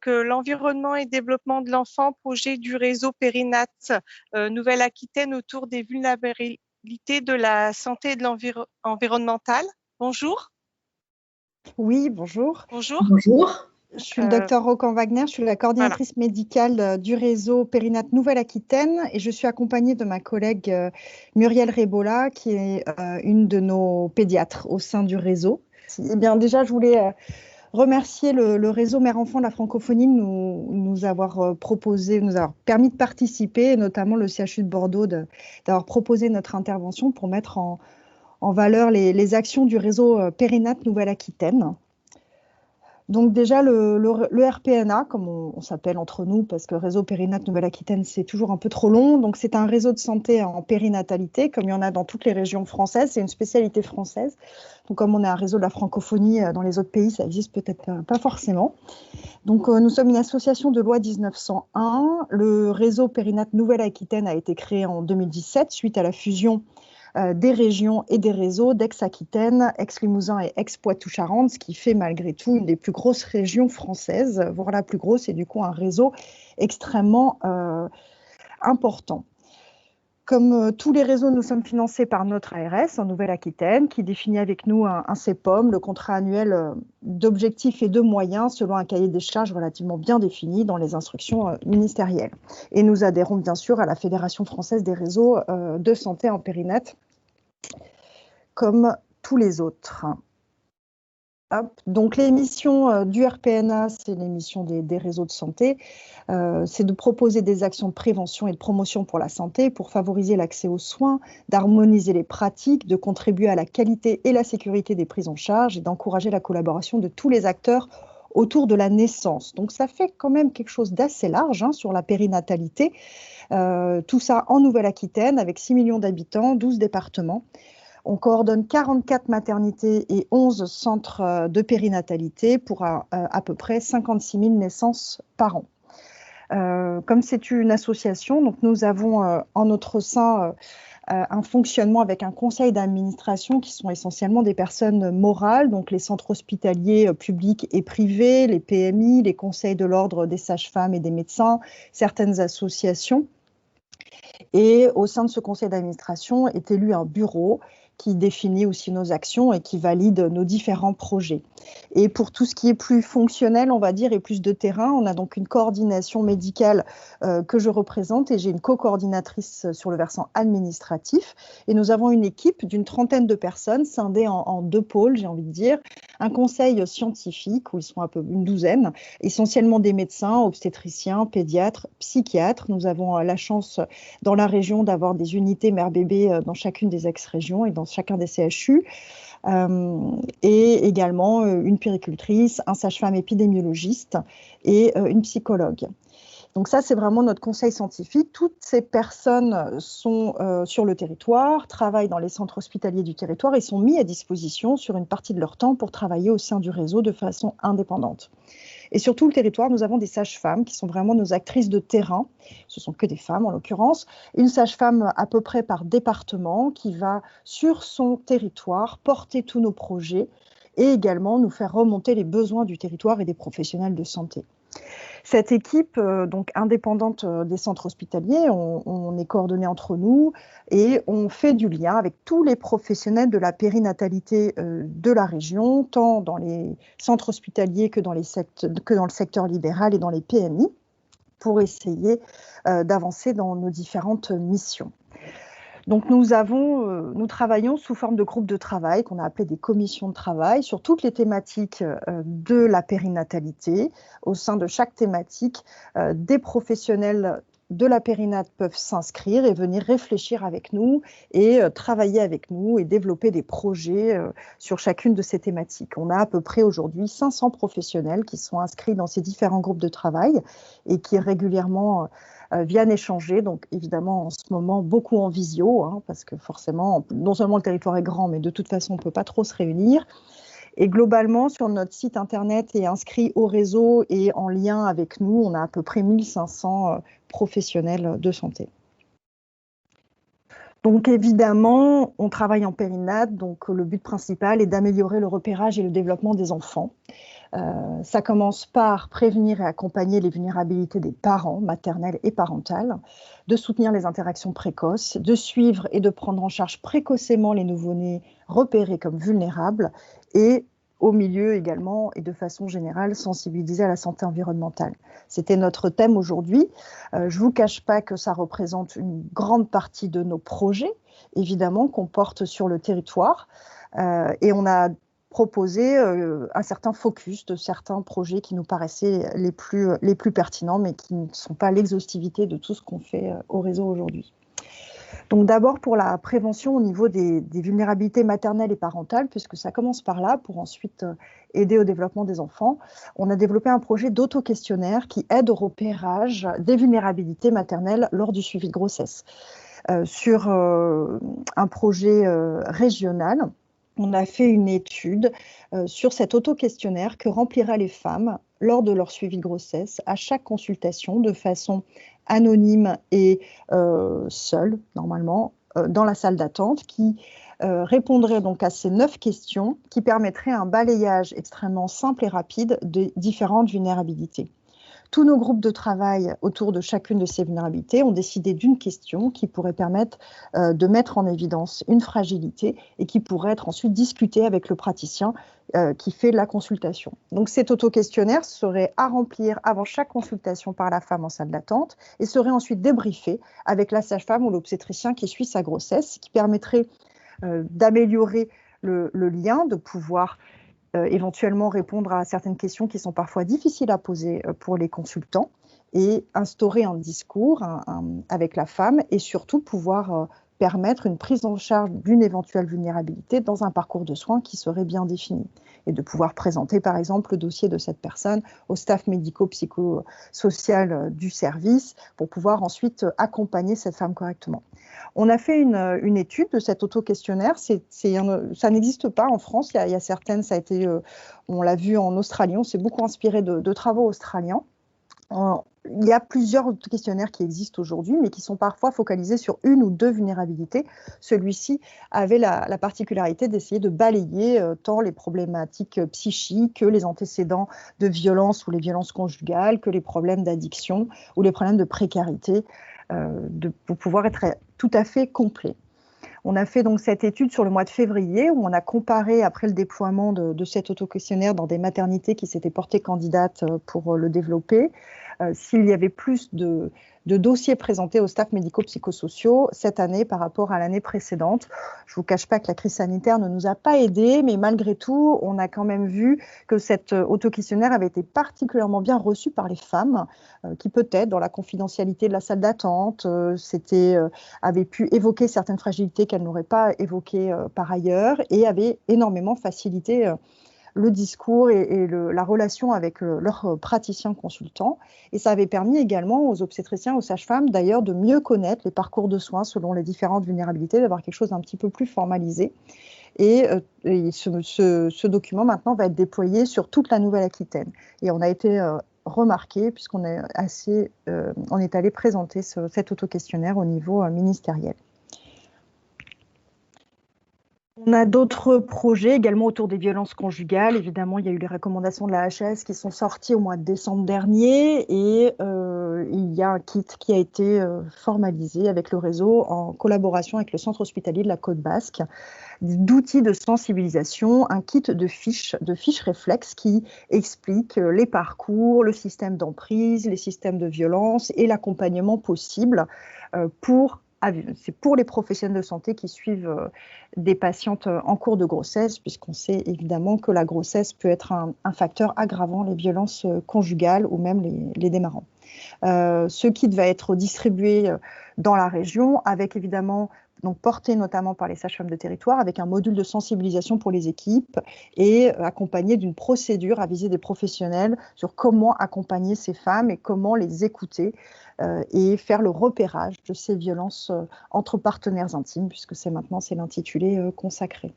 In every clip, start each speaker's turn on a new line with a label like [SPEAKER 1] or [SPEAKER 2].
[SPEAKER 1] L'environnement et développement de l'enfant, projet du réseau Périnat Nouvelle-Aquitaine autour des vulnérabilités de la santé et de l'environnemental. Bonjour.
[SPEAKER 2] Oui, bonjour.
[SPEAKER 1] Bonjour.
[SPEAKER 3] Bonjour.
[SPEAKER 2] Je suis le docteur Rocan Wagner, je suis la coordinatrice médicale du réseau Périnat Nouvelle-Aquitaine et je suis accompagnée de ma collègue Muriel Rebola, qui est une de nos pédiatres au sein du réseau. Eh bien, déjà, je voulais remercier le réseau Mère-Enfant de la francophonie de nous avoir permis de participer, et notamment le CHU de Bordeaux d'avoir proposé notre intervention pour mettre en valeur les actions du réseau Périnat Nouvelle-Aquitaine. Donc déjà, le RPNA, comme on s'appelle entre nous, parce que réseau Périnat Nouvelle-Aquitaine, c'est toujours un peu trop long. Donc c'est un réseau de santé en périnatalité, comme il y en a dans toutes les régions françaises. C'est une spécialité française. Donc comme on est un réseau de la francophonie dans les autres pays, ça existe peut-être pas forcément. Donc nous sommes une association de loi 1901. Le réseau Périnat Nouvelle-Aquitaine a été créé en 2017 suite à la fusion des régions et des réseaux d'Aix-Aquitaine, Aix-Limousin et Aix-Poitou-Charentes, ce qui fait malgré tout une des plus grosses régions françaises, voire la plus grosse, et du coup un réseau extrêmement important. Comme tous les réseaux, nous sommes financés par notre ARS en Nouvelle-Aquitaine, qui définit avec nous un CEPOM, le contrat annuel d'objectifs et de moyens, selon un cahier des charges relativement bien défini dans les instructions ministérielles. Et nous adhérons bien sûr à la Fédération française des réseaux de santé en périnat, comme tous les autres. Donc les missions du RPNA, c'est les missions des réseaux de santé, c'est de proposer des actions de prévention et de promotion pour la santé, pour favoriser l'accès aux soins, d'harmoniser les pratiques, de contribuer à la qualité et la sécurité des prises en charge et d'encourager la collaboration de tous les acteurs autour de la naissance. Donc ça fait quand même quelque chose d'assez large sur la périnatalité, tout ça en Nouvelle-Aquitaine avec 6 millions d'habitants, 12 départements. On coordonne 44 maternités et 11 centres de périnatalité pour à peu près 56 000 naissances par an. Comme c'est une association, donc nous avons en notre sein un fonctionnement avec un conseil d'administration qui sont essentiellement des personnes morales, donc les centres hospitaliers publics et privés, les PMI, les conseils de l'ordre des sages-femmes et des médecins, certaines associations. Et au sein de ce conseil d'administration est élu un bureau qui définit aussi nos actions et qui valide nos différents projets. Et pour tout ce qui est plus fonctionnel, on va dire, et plus de terrain, on a donc une coordination médicale que je représente et j'ai une co-coordinatrice sur le versant administratif. Et nous avons une équipe d'une trentaine de personnes scindées en deux pôles, j'ai envie de dire. Un conseil scientifique où ils sont un peu une douzaine, essentiellement des médecins, obstétriciens, pédiatres, psychiatres. Nous avons la chance dans la région d'avoir des unités mère-bébé dans chacune des ex-régions et dans chacun des CHU, et également une puéricultrice, un sage-femme épidémiologiste et une psychologue. Donc ça, c'est vraiment notre conseil scientifique. Toutes ces personnes sont sur le territoire, travaillent dans les centres hospitaliers du territoire et sont mis à disposition sur une partie de leur temps pour travailler au sein du réseau de façon indépendante. Et sur tout le territoire, nous avons des sages-femmes qui sont vraiment nos actrices de terrain. Ce sont que des femmes en l'occurrence. Une sage-femme à peu près par département qui va sur son territoire porter tous nos projets et également nous faire remonter les besoins du territoire et des professionnels de santé. Cette équipe, donc indépendante des centres hospitaliers, on est coordonnés entre nous et on fait du lien avec tous les professionnels de la périnatalité de la région, tant dans les centres hospitaliers que dans le secteur libéral et dans les PMI, pour essayer d'avancer dans nos différentes missions. Donc nous travaillons sous forme de groupes de travail qu'on a appelés des commissions de travail sur toutes les thématiques de la périnatalité. Au sein de chaque thématique, des professionnels de la périnat peuvent s'inscrire et venir réfléchir avec nous et travailler avec nous et développer des projets sur chacune de ces thématiques. On a à peu près aujourd'hui 500 professionnels qui sont inscrits dans ces différents groupes de travail et qui régulièrement viennent échanger, donc évidemment en ce moment beaucoup en visio, parce que forcément, non seulement le territoire est grand, mais de toute façon on ne peut pas trop se réunir. Et globalement, sur notre site internet et inscrit au réseau et en lien avec nous, on a à peu près 1500 professionnels de santé. Donc évidemment, on travaille en périnat, donc le but principal est d'améliorer le repérage et le développement des enfants. Ça commence par prévenir et accompagner les vulnérabilités des parents, maternelles et parentales, de soutenir les interactions précoces, de suivre et de prendre en charge précocement les nouveau-nés repérés comme vulnérables et au milieu également et de façon générale sensibiliser à la santé environnementale. C'était notre thème aujourd'hui. Je ne vous cache pas que ça représente une grande partie de nos projets, évidemment, qu'on porte sur le territoire. Et on a proposé un certain focus de certains projets qui nous paraissaient les plus pertinents, mais qui ne sont pas l'exhaustivité de tout ce qu'on fait au réseau aujourd'hui. Donc d'abord pour la prévention au niveau des vulnérabilités maternelles et parentales, puisque ça commence par là, pour ensuite aider au développement des enfants, on a développé un projet d'auto-questionnaire qui aide au repérage des vulnérabilités maternelles lors du suivi de grossesse. Sur un projet régional, on a fait une étude sur cet auto-questionnaire que rempliraient les femmes lors de leur suivi de grossesse à chaque consultation de façon anonyme et seule, normalement, dans la salle d'attente, qui répondrait donc à ces 9 questions qui permettraient un balayage extrêmement simple et rapide de différentes vulnérabilités. Tous nos groupes de travail autour de chacune de ces vulnérabilités ont décidé d'une question qui pourrait permettre de mettre en évidence une fragilité et qui pourrait être ensuite discutée avec le praticien qui fait la consultation. Donc cet auto-questionnaire serait à remplir avant chaque consultation par la femme en salle d'attente et serait ensuite débriefé avec la sage-femme ou l'obstétricien qui suit sa grossesse, qui permettrait d'améliorer le lien, de pouvoir éventuellement répondre à certaines questions qui sont parfois difficiles à poser pour les consultants et instaurer un discours avec la femme et surtout pouvoir permettre une prise en charge d'une éventuelle vulnérabilité dans un parcours de soins qui serait bien défini et de pouvoir présenter par exemple le dossier de cette personne au staff médico-psychosocial du service pour pouvoir ensuite accompagner cette femme correctement. On a fait une étude de cet auto-questionnaire. Ça n'existe pas en France. Il y a certaines, ça a été, on l'a vu en Australie. On s'est beaucoup inspiré de travaux australiens. Il y a plusieurs questionnaires qui existent aujourd'hui, mais qui sont parfois focalisés sur une ou deux vulnérabilités. Celui-ci avait la particularité d'essayer de balayer tant les problématiques psychiques que les antécédents de violence ou les violences conjugales, que les problèmes d'addiction ou les problèmes de précarité, pour pouvoir être tout à fait complet. On a fait donc cette étude sur le mois de février où on a comparé après le déploiement de cet auto-questionnaire dans des maternités qui s'étaient portées candidates pour le développer, s'il y avait plus de dossiers présentés aux staffs médico-psychosociaux cette année par rapport à l'année précédente. Je ne vous cache pas que la crise sanitaire ne nous a pas aidés, mais malgré tout, on a quand même vu que cet auto-questionnaire avait été particulièrement bien reçu par les femmes qui peut-être, dans la confidentialité de la salle d'attente, avaient pu évoquer certaines fragilités qu'elles n'auraient pas évoquées par ailleurs et avaient énormément facilité le discours et la relation avec leurs praticiens consultants. Et ça avait permis également aux obstétriciens, aux sages-femmes d'ailleurs de mieux connaître les parcours de soins selon les différentes vulnérabilités, d'avoir quelque chose d'un petit peu plus formalisé. Et ce document maintenant va être déployé sur toute la Nouvelle-Aquitaine. Et on a été remarqué puisqu'on on est allé présenter cet auto-questionnaire au niveau ministériel. On a d'autres projets également autour des violences conjugales. Évidemment, il y a eu les recommandations de la HAS qui sont sorties au mois de décembre dernier et il y a un kit qui a été formalisé avec le réseau en collaboration avec le centre hospitalier de la Côte Basque, d'outils de sensibilisation, un kit de fiches réflexes qui explique les parcours, le système d'emprise, les systèmes de violence et l'accompagnement possible c'est pour les professionnels de santé qui suivent des patientes en cours de grossesse, puisqu'on sait évidemment que la grossesse peut être un facteur aggravant les violences conjugales ou même les démarrants. Ce kit va être distribué dans la région avec évidemment donc porté notamment par les sages-femmes de territoire, avec un module de sensibilisation pour les équipes et accompagné d'une procédure à visée des professionnels sur comment accompagner ces femmes et comment les écouter et faire le repérage de ces violences entre partenaires intimes, puisque c'est l'intitulé consacré.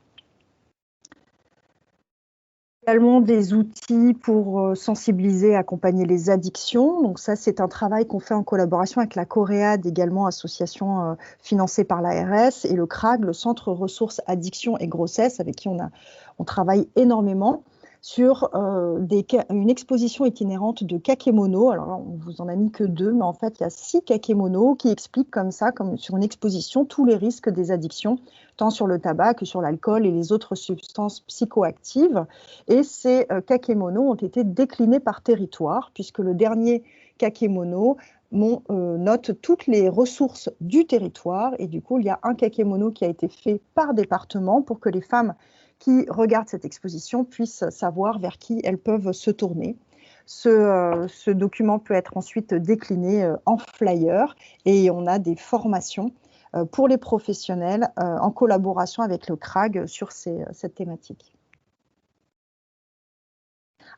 [SPEAKER 2] Également des outils pour sensibiliser et accompagner les addictions. Donc ça, c'est un travail qu'on fait en collaboration avec la Coréade, également association financée par l'ARS, et le CRAG, le Centre Ressources Addiction et Grossesse, avec qui on travaille énormément. sur une exposition itinérante de kakémonos. Alors là, on vous en a mis que 2, mais en fait, il y a 6 kakémonos qui expliquent comme ça, comme sur une exposition, tous les risques des addictions, tant sur le tabac que sur l'alcool et les autres substances psychoactives. Et ces kakémonos ont été déclinés par territoire, puisque le dernier kakémono note toutes les ressources du territoire. Et du coup, il y a un kakémono qui a été fait par département pour que les femmes qui regardent cette exposition puissent savoir vers qui elles peuvent se tourner. Ce document peut être ensuite décliné en flyer et on a des formations pour les professionnels en collaboration avec le CRAG sur cette thématique.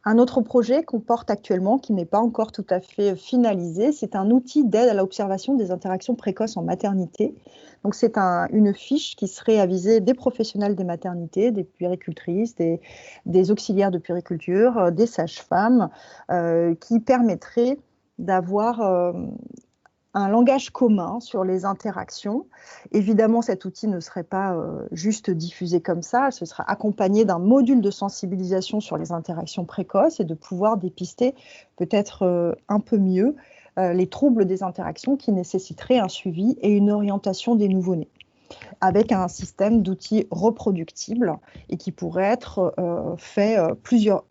[SPEAKER 2] Un autre projet qu'on porte actuellement, qui n'est pas encore tout à fait finalisé, c'est un outil d'aide à l'observation des interactions précoces en maternité. Donc c'est une fiche qui serait avisée des professionnels des maternités, des puéricultrices, des auxiliaires de puériculture, des sages-femmes, qui permettrait d'avoir un langage commun sur les interactions. Évidemment, cet outil ne serait pas juste diffusé comme ça, ce sera accompagné d'un module de sensibilisation sur les interactions précoces et de pouvoir dépister peut-être un peu mieux les troubles des interactions qui nécessiteraient un suivi et une orientation des nouveau-nés, avec un système d'outils reproductibles et qui pourrait être fait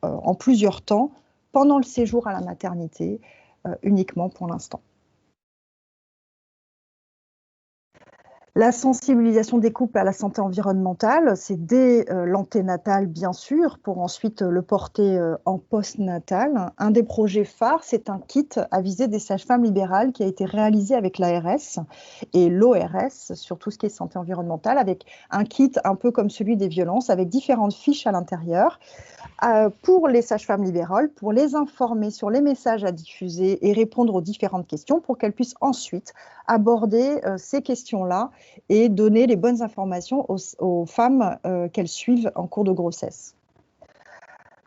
[SPEAKER 2] en plusieurs temps pendant le séjour à la maternité, uniquement pour l'instant. La sensibilisation des couples à la santé environnementale, c'est dès l'anténatal bien sûr, pour ensuite le porter en postnatal. Un des projets phares, c'est un kit à visée des sages-femmes libérales qui a été réalisé avec l'ARS et l'ORS sur tout ce qui est santé environnementale, avec un kit un peu comme celui des violences, avec différentes fiches à l'intérieur. Pour les sages-femmes libérales, pour les informer sur les messages à diffuser et répondre aux différentes questions pour qu'elles puissent ensuite aborder ces questions-là et donner les bonnes informations aux femmes qu'elles suivent en cours de grossesse.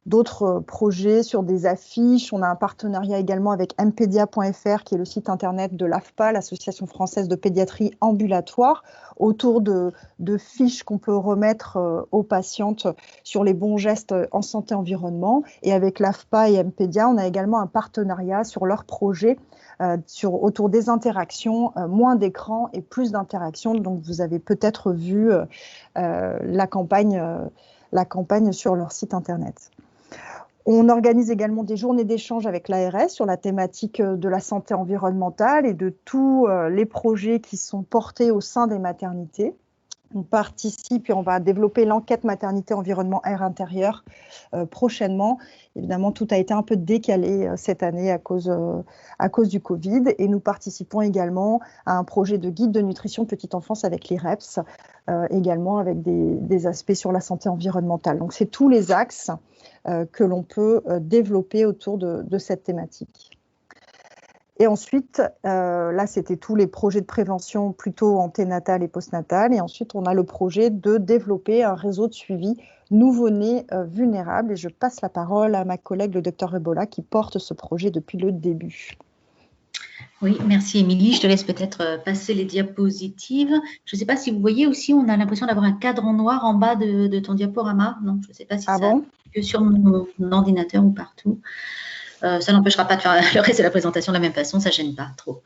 [SPEAKER 2] D'autres projets sur des affiches, on a un partenariat également avec mpedia.fr qui est le site internet de l'AFPA, l'Association française de pédiatrie ambulatoire, autour de fiches qu'on peut remettre aux patientes sur les bons gestes en santé-environnement. Et avec l'AFPA et mpedia, on a également un partenariat sur leurs projets autour des interactions, moins d'écran et plus d'interactions. Donc vous avez peut-être vu la campagne sur leur site internet. On organise également des journées d'échange avec l'ARS sur la thématique de la santé environnementale et de tous les projets qui sont portés au sein des maternités. On participe et on va développer l'enquête maternité environnement air intérieur prochainement. Évidemment, tout a été un peu décalé cette année à cause du Covid et nous participons également à un projet de guide de nutrition petite enfance avec l'IREPS, également avec des aspects sur la santé environnementale. Donc, c'est tous les axes que l'on peut développer autour de cette thématique. Et ensuite, là, c'était tous les projets de prévention plutôt anténatale et postnatale. Et ensuite, on a le projet de développer un réseau de suivi nouveau-nés vulnérables. Et je passe la parole à ma collègue, le docteur Rebola, qui porte ce projet depuis le début.
[SPEAKER 3] Oui, merci Émilie. Je te laisse peut-être passer les diapositives. Je ne sais pas si vous voyez aussi, on a l'impression d'avoir un cadre noir en bas de ton diaporama. Non, je ne sais pas si que sur mon ordinateur ou partout. Ça n'empêchera pas de faire le reste de la présentation de la même façon, ça ne gêne pas trop.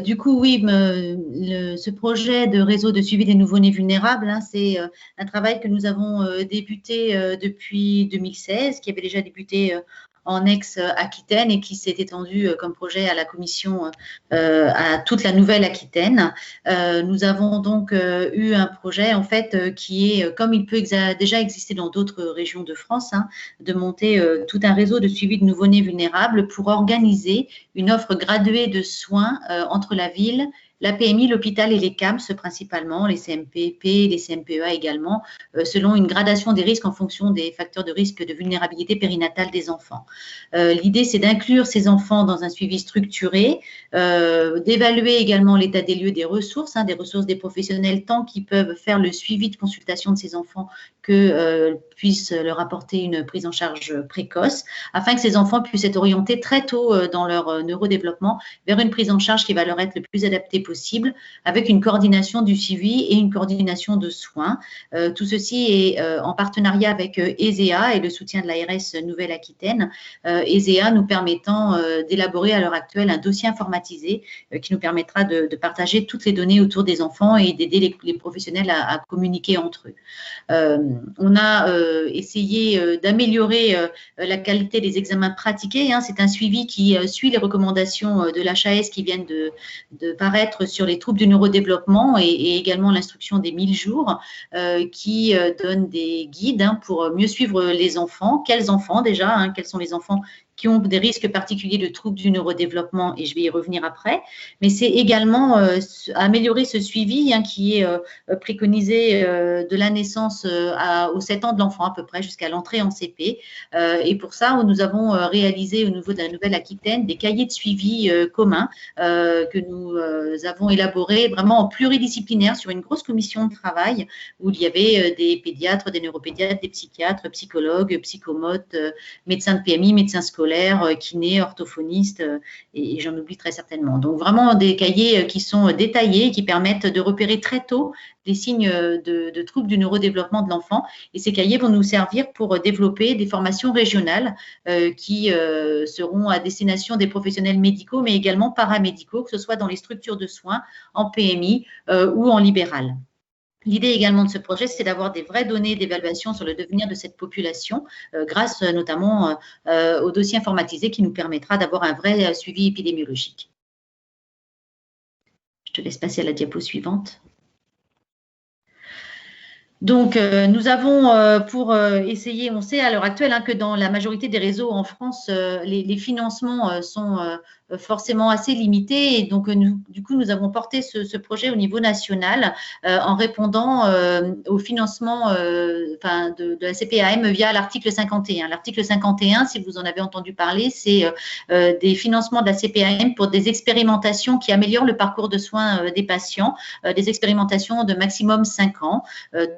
[SPEAKER 3] Du coup, oui, ce projet de réseau de suivi des nouveau-nés vulnérables, hein, c'est un travail que nous avons débuté depuis 2016, qui avait déjà débuté en ex-Aquitaine et qui s'est étendu comme projet à la commission à toute la Nouvelle-Aquitaine. Nous avons donc eu un projet en fait qui est, comme il peut déjà exister dans d'autres régions de France, hein, de monter tout un réseau de suivi de nouveau-nés vulnérables pour organiser une offre graduée de soins entre la ville, la PMI, l'hôpital et les CAMS principalement, les CMPP, les CMPEA également, selon une gradation des risques en fonction des facteurs de risque de vulnérabilité périnatale des enfants. L'idée, c'est d'inclure ces enfants dans un suivi structuré, d'évaluer également l'état des lieux des ressources, hein, des ressources des professionnels, tant qu'ils peuvent faire le suivi de consultation de ces enfants que puisse leur apporter une prise en charge précoce, afin que ces enfants puissent être orientés très tôt dans leur neurodéveloppement vers une prise en charge qui va leur être le plus adaptée possible, avec une coordination du suivi et une coordination de soins. Tout ceci est en partenariat avec ESEA et le soutien de l'ARS Nouvelle-Aquitaine. ESEA nous permettant d'élaborer à l'heure actuelle un dossier informatisé qui nous permettra de partager toutes les données autour des enfants et d'aider les professionnels à communiquer entre eux. On a essayé d'améliorer la qualité des examens pratiqués. C'est un suivi qui suit les recommandations de l'HAS qui viennent de paraître sur les troubles du neurodéveloppement et également l'instruction des 1000 jours qui donne des guides pour mieux suivre les enfants. Quels enfants déjà, quels sont les enfants qui ont des risques particuliers de troubles du neurodéveloppement, et je vais y revenir après. Mais c'est également améliorer ce suivi qui est préconisé de la naissance aux 7 ans de l'enfant à peu près, jusqu'à l'entrée en CP. Et pour ça, nous avons réalisé au niveau de la Nouvelle-Aquitaine des cahiers de suivi communs que nous avons élaborés vraiment en pluridisciplinaire sur une grosse commission de travail où il y avait des pédiatres, des neuropédiatres, des psychiatres, psychologues, psychomotes, médecins de PMI, médecins scolaires, kinés, orthophonistes, et j'en oublie très certainement. Donc vraiment des cahiers qui sont détaillés, qui permettent de repérer très tôt les signes de troubles du neurodéveloppement de l'enfant. Et ces cahiers vont nous servir pour développer des formations régionales qui seront à destination des professionnels médicaux, mais également paramédicaux, que ce soit dans les structures de soins, en PMI ou en libéral. L'idée également de ce projet, c'est d'avoir des vraies données d'évaluation sur le devenir de cette population, grâce notamment au dossier informatisé qui nous permettra d'avoir un vrai suivi épidémiologique. Je te laisse passer à la diapo suivante. Donc, nous avons pour essayer, on sait à l'heure actuelle que dans la majorité des réseaux en France, les financements sont forcément assez limités. Et donc, du coup, nous avons porté ce projet au niveau national en répondant au financement de la CPAM via l'article 51. L'article 51, si vous en avez entendu parler, c'est des financements de la CPAM pour des expérimentations qui améliorent le parcours de soins des patients, des expérimentations de maximum 5 ans.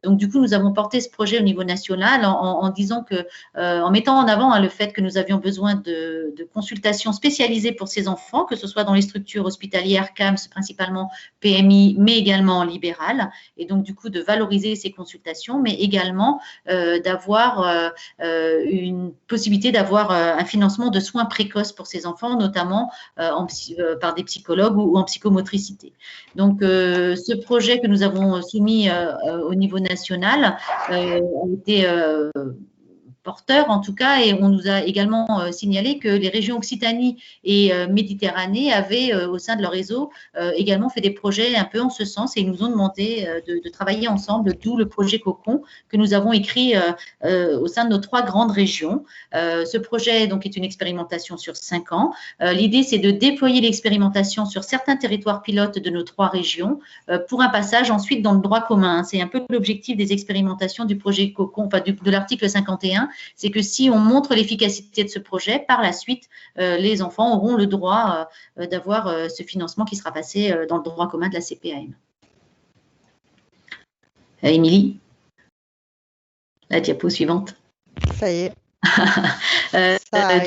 [SPEAKER 3] Donc, du coup, nous avons porté ce projet au niveau national en disant que, en mettant en avant le fait que nous avions besoin de consultations spécialisées pour ces enfants, que ce soit dans les structures hospitalières, CAMS, principalement PMI, mais également libérales, et donc du coup de valoriser ces consultations, mais également d'avoir une possibilité d'avoir un financement de soins précoces pour ces enfants, notamment par des psychologues ou en psychomotricité. Donc, ce projet que nous avons soumis au niveau national a été porteur en tout cas, et on nous a également signalé que les régions Occitanie et Méditerranée avaient au sein de leur réseau également fait des projets un peu en ce sens, et ils nous ont demandé de travailler ensemble, d'où le projet Cocon que nous avons écrit au sein de nos 3 grandes régions. Ce projet donc est une expérimentation sur 5 ans. L'idée, c'est de déployer l'expérimentation sur certains territoires pilotes de nos 3 régions pour un passage ensuite dans le droit commun. C'est un peu l'objectif des expérimentations du projet Cocon, enfin de l'article 51, c'est que si on montre l'efficacité de ce projet, par la suite, les enfants auront le droit d'avoir ce financement qui sera passé dans le droit commun de la CPAM. Émilie, la diapo suivante.
[SPEAKER 2] Ça y est.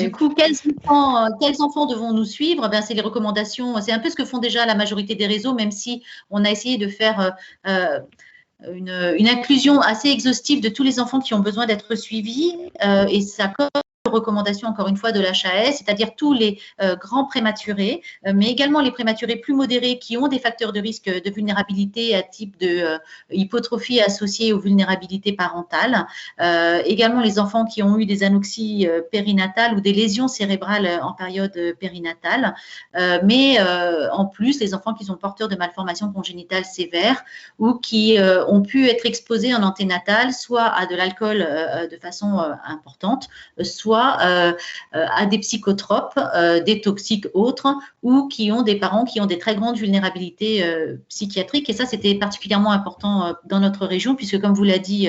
[SPEAKER 3] Du coup, quels enfants devons-nous suivre? C'est les recommandations, c'est un peu ce que font déjà la majorité des réseaux, même si on a essayé de faire une inclusion assez exhaustive de tous les enfants qui ont besoin d'être suivis, et ça colle aux recommandations, encore une fois, de l'HAS, c'est-à-dire tous les grands prématurés, mais également les prématurés plus modérés qui ont des facteurs de risque de vulnérabilité à type de hypotrophie associée aux vulnérabilités parentales, également les enfants qui ont eu des anoxies périnatales ou des lésions cérébrales en période périnatale, mais en plus les enfants qui sont porteurs de malformations congénitales sévères ou qui ont pu être exposés en anténatal, soit à de l'alcool de façon importante, soit à des psychotropes, des toxiques autres, ou qui ont des parents qui ont des très grandes vulnérabilités psychiatriques. Et ça, c'était particulièrement important dans notre région, puisque comme vous l'a dit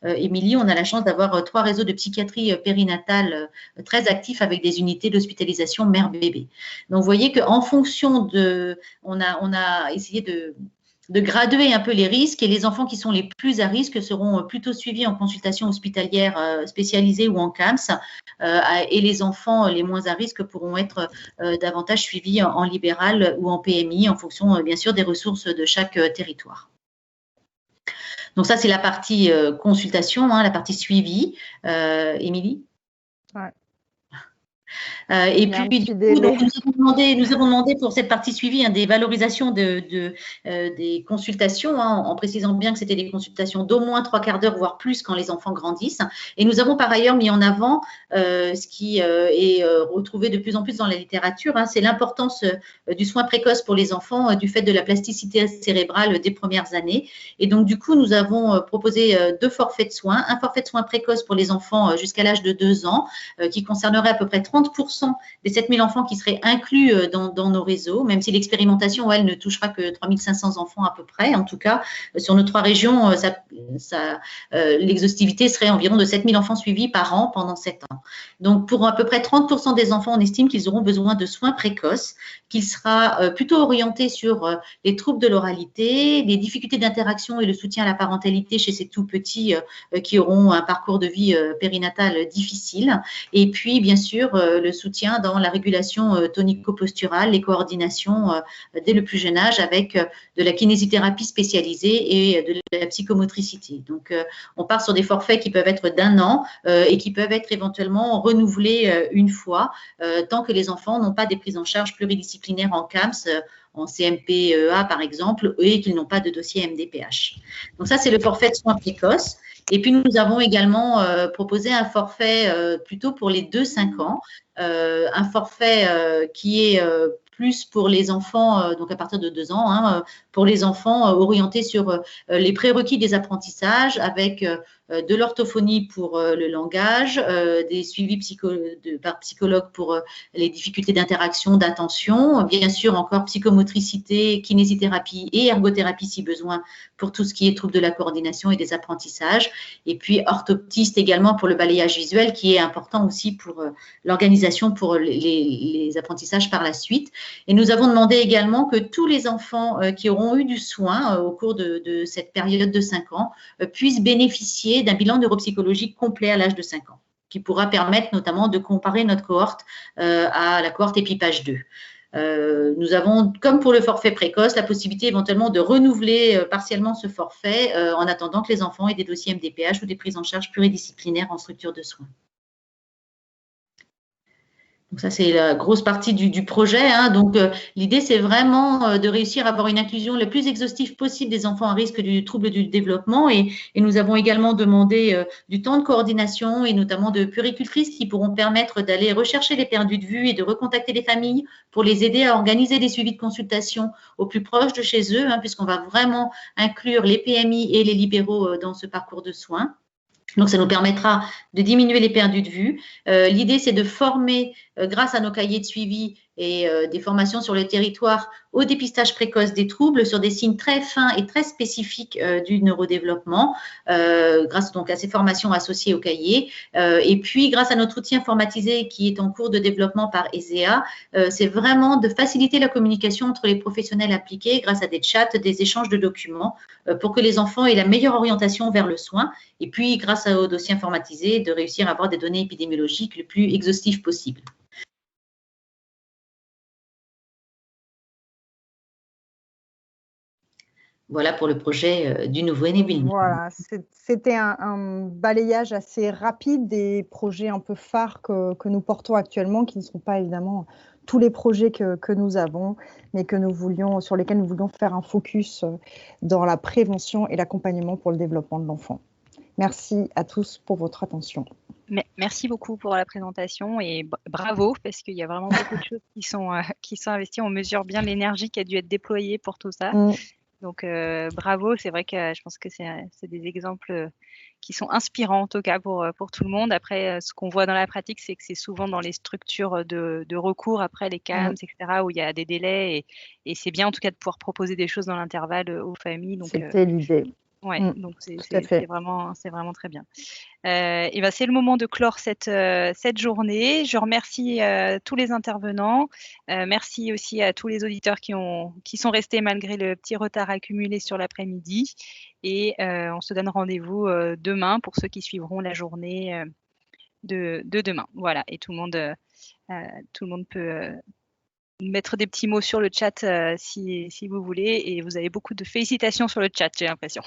[SPEAKER 3] Émilie, on a la chance d'avoir 3 réseaux de psychiatrie périnatale très actifs avec des unités d'hospitalisation mère-bébé. Donc, vous voyez qu'en fonction de… On a essayé graduer un peu les risques, et les enfants qui sont les plus à risque seront plutôt suivis en consultation hospitalière spécialisée ou en CAMS, et les enfants les moins à risque pourront être davantage suivis en libéral ou en PMI en fonction bien sûr des ressources de chaque territoire. Donc ça, c'est la partie consultation, la partie suivi. Émilie?
[SPEAKER 2] Ouais.
[SPEAKER 3] Et puis, du coup, donc, nous avons demandé pour cette partie suivie des valorisations des consultations, en précisant bien que c'était des consultations d'au moins 3/4 d'heure, voire plus, quand les enfants grandissent. Et nous avons par ailleurs mis en avant ce qui est retrouvé de plus en plus dans la littérature, c'est l'importance du soin précoce pour les enfants, du fait de la plasticité cérébrale des premières années. Et donc, du coup, nous avons proposé 2 forfaits de soins. Un forfait de soins précoces pour les enfants jusqu'à l'âge de 2 ans, qui concernerait à peu près 30% des 7000 enfants qui seraient inclus dans nos réseaux, même si l'expérimentation, elle, ne touchera que 3500 enfants à peu près. En tout cas, sur nos 3 régions, l'exhaustivité serait environ de 7000 enfants suivis par an pendant 7 ans. Donc, pour à peu près 30% des enfants, on estime qu'ils auront besoin de soins précoces, qu'il sera plutôt orienté sur les troubles de l'oralité, les difficultés d'interaction et le soutien à la parentalité chez ces tout petits qui auront un parcours de vie périnatal difficile. Et puis, bien sûr, le soutien dans la régulation tonico-posturale, les coordinations dès le plus jeune âge avec de la kinésithérapie spécialisée et de la psychomotricité. Donc, on part sur des forfaits qui peuvent être d'1 an et qui peuvent être éventuellement renouvelés une fois, tant que les enfants n'ont pas des prises en charge pluridisciplinaires en CAMS, en CMPEA par exemple, et qu'ils n'ont pas de dossier MDPH. Donc ça, c'est le forfait de soins précoces. Et puis, nous avons également proposé un forfait plutôt pour les 2-5 ans, un forfait qui est plus pour les enfants, donc à partir de 2 ans, pour les enfants orientés sur les prérequis des apprentissages, avec de l'orthophonie pour le langage, des suivis par psychologue pour les difficultés d'interaction, d'attention, bien sûr encore psychomotricité, kinésithérapie et ergothérapie si besoin pour tout ce qui est troubles de la coordination et des apprentissages, et puis orthoptiste également pour le balayage visuel qui est important aussi pour l'organisation pour les apprentissages par la suite. Et nous avons demandé également que tous les enfants qui auront eu du soin au cours de cette période de 5 ans puissent bénéficier d'un bilan neuropsychologique complet à l'âge de 5 ans, qui pourra permettre notamment de comparer notre cohorte à la cohorte EPIPAGE 2. Nous avons, comme pour le forfait précoce, la possibilité éventuellement de renouveler partiellement ce forfait en attendant que les enfants aient des dossiers MDPH ou des prises en charge pluridisciplinaires en structure de soins. Donc ça, c'est la grosse partie du projet. Donc, l'idée, c'est vraiment de réussir à avoir une inclusion la plus exhaustive possible des enfants à risque du trouble du développement. Et nous avons également demandé du temps de coordination et notamment de puéricultrices qui pourront permettre d'aller rechercher les perdus de vue et de recontacter les familles pour les aider à organiser des suivis de consultation au plus proche de chez eux, puisqu'on va vraiment inclure les PMI et les libéraux dans ce parcours de soins. Donc, ça nous permettra de diminuer les perdus de vue. L'idée, c'est de former, grâce à nos cahiers de suivi et des formations sur le territoire, au dépistage précoce des troubles sur des signes très fins et très spécifiques du neurodéveloppement, grâce donc à ces formations associées au cahier. Et puis, grâce à notre outil informatisé qui est en cours de développement par ESEA, c'est vraiment de faciliter la communication entre les professionnels appliqués grâce à des chats, des échanges de documents, pour que les enfants aient la meilleure orientation vers le soin. Et puis, grâce au dossier informatisé, de réussir à avoir des données épidémiologiques le plus exhaustives possible. Voilà pour le projet du nouveau-né Bill.
[SPEAKER 2] Voilà, c'était un balayage assez rapide des projets un peu phares que nous portons actuellement, qui ne sont pas évidemment tous les projets que nous avons, mais sur lesquels nous voulions faire un focus dans la prévention et l'accompagnement pour le développement de l'enfant. Merci à tous pour votre attention.
[SPEAKER 4] Merci beaucoup pour la présentation et bravo, parce qu'il y a vraiment beaucoup de choses qui sont investies. On mesure bien l'énergie qui a dû être déployée pour tout ça. Donc, bravo. C'est vrai que je pense que c'est des exemples qui sont inspirants, en tout cas, pour tout le monde. Après, ce qu'on voit dans la pratique, c'est que c'est souvent dans les structures de recours, après les CAMS, etc., où il y a des délais. Et c'est bien, en tout cas, de pouvoir proposer des choses dans l'intervalle aux familles.
[SPEAKER 2] C'était l'idée.
[SPEAKER 4] Ouais, donc c'est vraiment très bien. Et ben c'est le moment de clore cette journée. Je remercie tous les intervenants. Merci aussi à tous les auditeurs qui sont restés malgré le petit retard accumulé sur l'après-midi. Et on se donne rendez-vous demain pour ceux qui suivront la journée de demain. Voilà, et tout le monde peut mettre des petits mots sur le chat si vous voulez. Et vous avez beaucoup de félicitations sur le chat, j'ai l'impression.